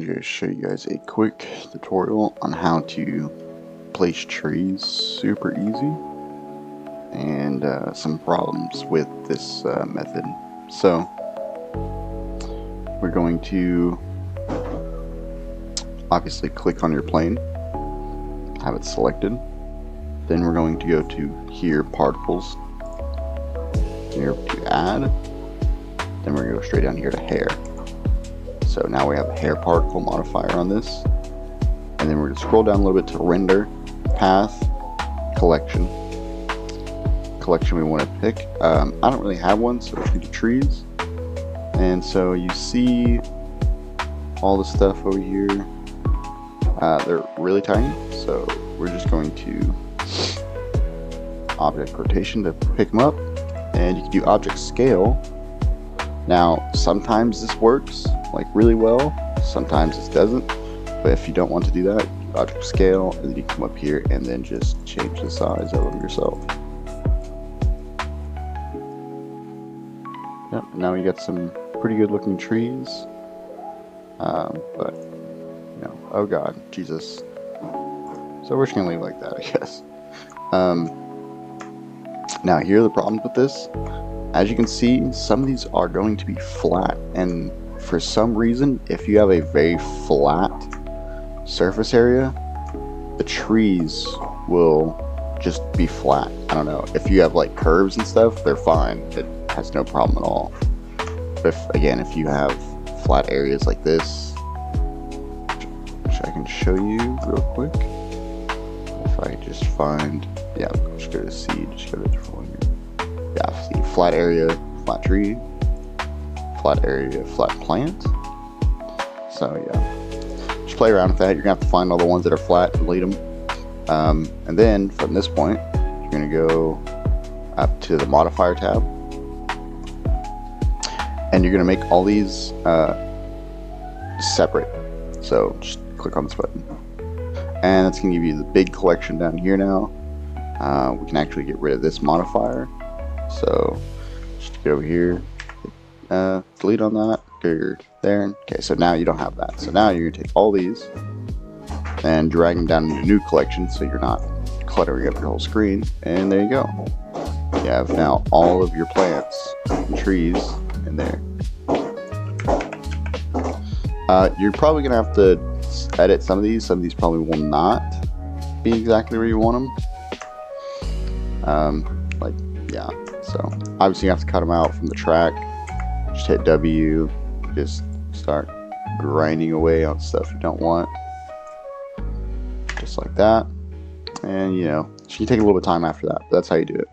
wanted to show you guys a quick tutorial on how to place trees super easy and some problems with this method. So we're going to obviously click on your plane, have it selected, then we're going to go to here, particles, here to add, then we're going to go straight down here to hair. So now we have a hair particle modifier on this, and then we're going to scroll down a little bit to render, path, collection. Collection we want to pick. I don't really have one, so we're going to do trees. And so you see all the stuff over here. They're really tiny, so we're just going to object rotation to pick them up, and you can do object scale. Now sometimes this works like really well, sometimes it doesn't, but if you don't want to do that, object scale, and then you come up here and then just change the size of them yourself. Yep, now you got some pretty good looking trees, but you know, oh god, Jesus. So we're just gonna leave it like that, I guess. Now here are the problems with this. As you can see, some of these are going to be flat, and for some reason, if you have a very flat surface area, the trees will just be flat. I don't know. If you have like curves and stuff, they're fine. It has no problem at all. But if you have flat areas like this, which I can show you real quick. If I just find, yeah, just go to seed, just go to the one here. Yeah, see, flat area, flat tree, flat area, flat plant. So yeah, just play around with that. You're gonna have to find all the ones that are flat, delete them, and then from this point, you're gonna go up to the modifier tab, and you're gonna make all these separate. So just click on this button, and it's gonna give you the big collection down here now. We can actually get rid of this modifier. So just go over here, delete on that, go there. Okay, so now you don't have that. So now you're gonna take all these and drag them down into a new collection so you're not cluttering up your whole screen. And there you go. You have now all of your plants and trees in there. You're probably gonna have to edit some of these. Some of these probably will not be exactly where you want them. Yeah. So obviously you have to cut them out from the track. Just hit W, just start grinding away on stuff you don't want. Just like that. And you know, it should take a little bit of time after that, but that's how you do it.